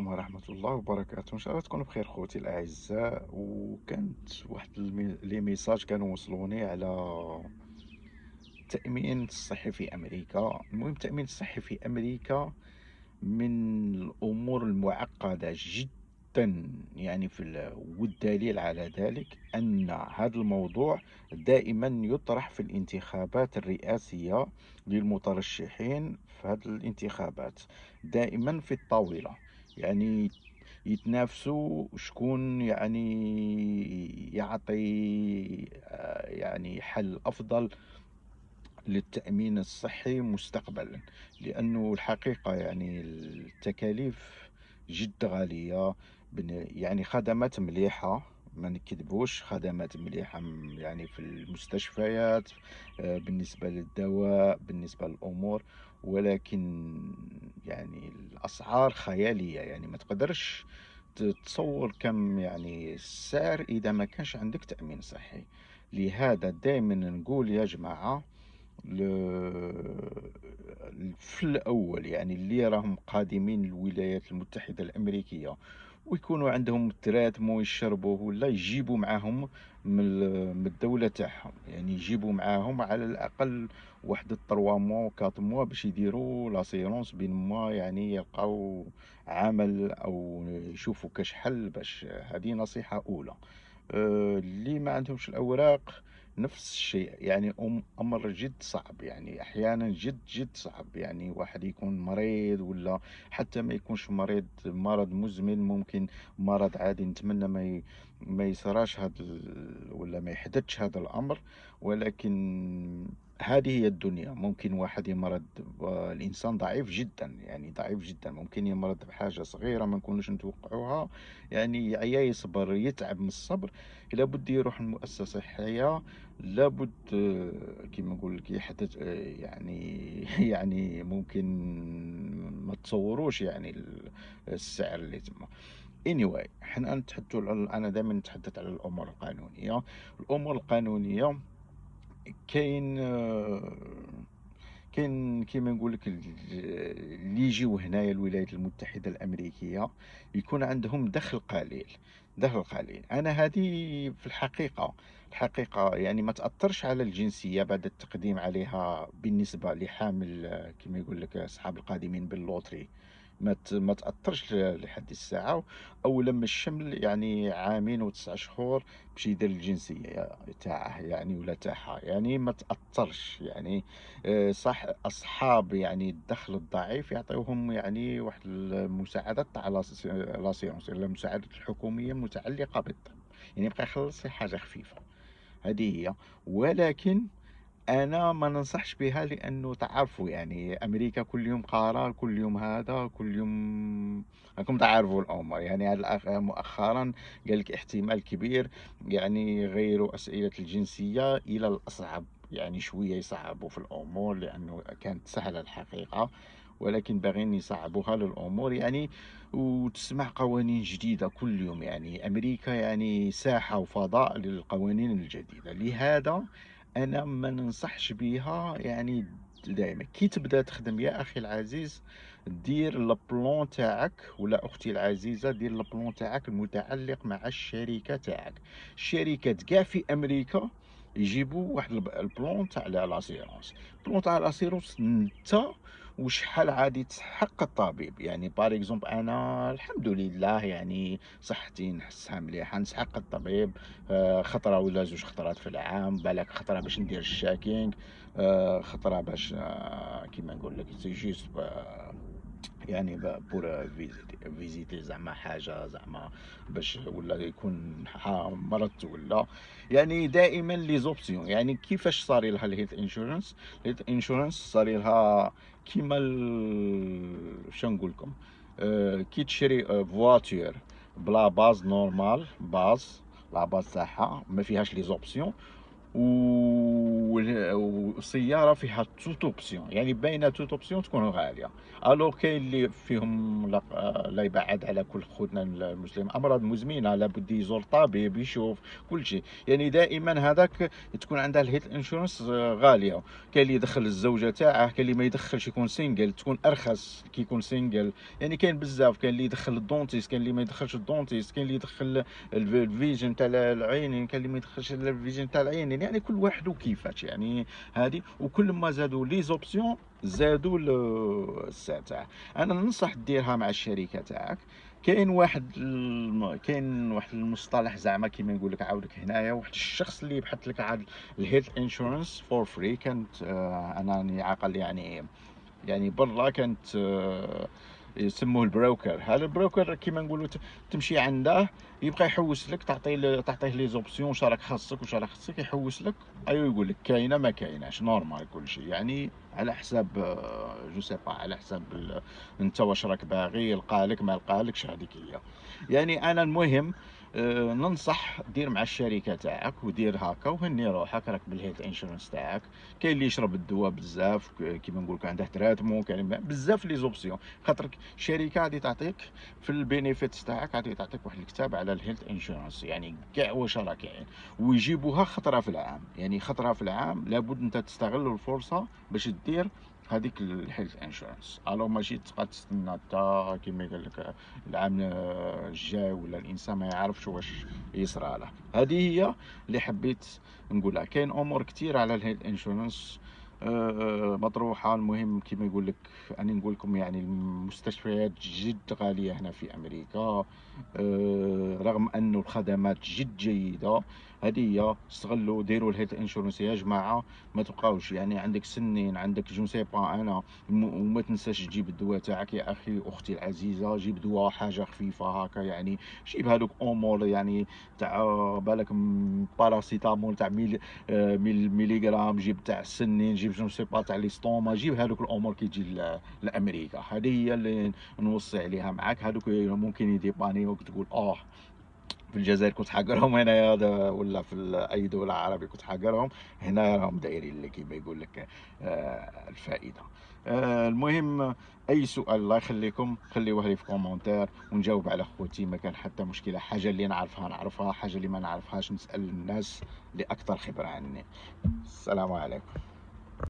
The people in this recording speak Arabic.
عليكم ورحمة الله وبركاته. إن شاء الله تكونوا بخير خوتي الأعزاء. وكانت واحد لي ميساج كانوا وصلوني على التأمين الصحي في أمريكا. المهم التأمين الصحي في أمريكا من الأمور المعقدة جدا، يعني والدليل على ذلك أن هذا الموضوع دائما يطرح في الانتخابات الرئاسية للمترشحين في هذه الانتخابات، دائما في الطاولة. يعني يتنافسوا شكون يعني يعطي يعني حل أفضل للتأمين الصحي مستقبلا. لأنه الحقيقة يعني التكاليف جد غالية. يعني خدمات مليحة، ما نكذبوش، خدمات مليحة يعني في المستشفيات، بالنسبة للدواء، بالنسبة للأمور، ولكن يعني الأسعار خيالية. يعني ما تقدرش تتصور كم يعني السعر إذا ما كانش عندك تأمين صحي. لهذا دائما نقول يا جماعة، في الأول يعني اللي راهم قادمين للولايات المتحدة الأمريكية ويكونوا عندهم التراتمو يشربوا، ولا يجيبوا معاهم من الدولة تاعهم. يعني يجيبوا معاهم على الأقل واحد 3 موا 4 موا باش يديروا لاسيرونس بين ما يعني يلقاو عمل أو يشوفوا كاش حل. باش هذه نصيحة أولى. اللي ما عندهمش الأوراق نفس الشيء، يعني أمر جد صعب، يعني أحيانا جد جد صعب. يعني واحد يكون مريض، ولا حتى ما يكونش مريض مرض مزمن، ممكن مرض عادي، نتمنى ما يصراش ولا ما يحدثش هذا الأمر. ولكن هذه هي الدنيا. ممكن واحد يمرض، الإنسان ضعيف جدا، يعني ضعيف جدا، ممكن يمرض بحاجة صغيرة ما نكونوش نتوقعوها. يعني يا يصبر، يتعب من الصبر. لابد يروح المؤسسة الصحية، لابد كيما نقول لك يحدث يعني يعني ممكن ما تصوروش يعني السعر اللي تما. anyway، حنا نتحدثوا انا دائما نتحدث على الامور القانونيه. الامور القانونيه كاين كاين كيما نقول لك اللي يجيو هنايا الولايات المتحدة الأمريكية يكون عندهم دخل قليل. دخل قليل، أنا هذه في الحقيقة يعني ما تأثرش على الجنسية بعد التقديم عليها بالنسبة لحامل، كما يقول لك أصحاب القادمين باللوتري. ما تأثرش لحد الساعة. أو لما الشمل يعني عامين و9 شهور باش يدير الجنسية تاعه، يعني ولا تاعها، يعني ما تأثرش يعني. صح، أصحاب يعني الدخل الضعيف يعطيوهم يعني واحد المساعدات تاع لاسيونس، ولا المساعدات الحكومية المتعلقة بالطب. يعني يبقى يخلص حاجة خفيفة. هذه هي. ولكن انا ما ننصحش بها، لانه تعرفوا يعني امريكا كل يوم قرار، كل يوم هذا، كل يوم راكم تعرفوا الامور. يعني هذا مؤخرا قال لك احتمال كبير يعني يغيروا اسئله الجنسيه الى الاصعب. يعني شويه يصعبوا في الامور، لانه كانت سهله الحقيقه، ولكن باغيين يصعبوها للامور يعني. وتسمع قوانين جديده كل يوم. يعني امريكا يعني ساحه وفضاء للقوانين الجديده. لهذا انا ما ننصحش بيها. يعني دائما كي تبدا تخدم يا اخي العزيز، دير البلون تاعك، ولا اختي العزيزه دير البلون تاعك المتعلق مع الشركه تاعك. الشركات كاع في امريكا يجيبوا واحد البلون تاع لاسيرونس. البلون تاع لاسيرونس انت وشحال عادي تسحق الطبيب. يعني بار اكزومبل انا الحمد لله يعني صحتي نحسها مليحه، نسحق الطبيب خطرة ولا 2 خطرات في العام. بالك خطرة باش ندير الشاكينغ، خطرة باش كيما نقول لك سي جوست يعني بور فيزيتي زعما حاجة، زعما باش ولا يكون مرضت ولا. يعني دائما لي زوبسيون. يعني كيفاش صاري لها الهيلث انشورنس؟ الهيلث انشورنس صاري لها كيما شنو نقول لكم، كي تشري فواتير بلا باز نورمال، باز لا باز تاعها ما فيهاش لي زوبسيون، والسيارة فيها توت اوبسيون، يعني باينة توت اوبسيون تكون غالية. الو كاين اللي فيهم لا يبعد على كل خوتنا المسلم، امراض مزمنة لابد يزور طبيب يشوف كل شيء. يعني دائما هذاك تكون عندها الهيلث انشورنس غالية. كاين اللي يدخل الزوجة تاعه، كاين اللي ما يدخلش يكون سينجل، تكون ارخص كي يكون سينجل. يعني كاين بزاف، كاين اللي يدخل الدونتيست، كاين اللي ما يدخلش الدونتيست، كاين اللي يدخل الفيجن تاع العينين، كاين اللي ما يدخلش الفيجن تاع العينين. يعني كل واحد وكيفاش يعني هذه. وكل ما زادوا لي زوبسيون زادوا السعر تاعه. انا ننصح ديرها مع الشركه تاعك. كاين واحد المصطلح زعما كيما نقول لك عاودك هنايا، واحد الشخص اللي يبحث لك على الهيلث انشورنس فور فري. كانت انا راني عاقل يعني برا كانت يسموه البروكر. هذا البروكر كيما نقولوا تمشي عنده، يبقى يحوس لك، تعطيه لي زوبسيون واش راك خاصك واش راك خاصك، يحوس لك. ايوا يقول لك كاينه ما كايناش نورمال كل شيء، يعني على حساب جو سي با، على حساب انت واش راك باغي، يلقالك ما يلقالكش، هذيك هي. يعني انا المهم ننصح دير مع الشركه تاعك ودير هكا وهني روحك راك بالهيلث انشورنس تاعك. كاين اللي يشرب الدواء بزاف كيما نقول لك عنده تراتمون، كاين بزاف لي زوبسيون. خاطر الشركه غادي تعطيك في البينيفيتس تاعك، غادي تعطيك واحد الكتاب على الهيلث انشورنس، يعني كاع واش راه كاين. ويجيبوها خطره في العام، يعني خطره في العام لابد انت تستغل الفرصه باش دير هذيك الهيلث انشورنس. الو ماشي تبقى تستنى حتى كيما قال لك العام الجاي، ولا الانسان ما يعرفش واش يصرى له. هذه هي اللي حبيت نقولها. كاين امور كتير على الهيلث انشورنس مطروحه. المهم كيما يقول لك، انا نقول لكم يعني المستشفيات جد غاليه هنا في امريكا، رغم انه الخدمات جد جيده. هذه هي، استغلوا ديروا الهيلث انشورنس يا جماعه. ما تبقاوش يعني عندك سنين، عندك جو سي با انا. وما تنساش تجيب الدواء تاعك يا اخي اختي العزيزه. جيب دواء حاجه خفيفه هكا، يعني جيب هذوك امور يعني تاع بالك باراسيتامول تاع ميليغرام، جيب تاع السنين، جيب جو سي با تاع ليستوما، جيب هذوك الامور كي تجي لامريكا. هذه هي اللي نوصي عليها معاك. هذوك ممكن يديبانيوك تقول في الجزائر كنت حاقرهم، هنايا ولا في اي دوله عربيه كنت حاقرهم، هنا راهم دايرين اللي كيما يقول لك الفائده. المهم اي سؤال الله يخليكم خليوه لي في كومونتير ونجاوب على خوتي. ما كان حتى مشكله، حاجه اللي نعرفها، حاجه اللي ما نعرفهاش نسال الناس اللي اكثر خبره عني. السلام عليكم.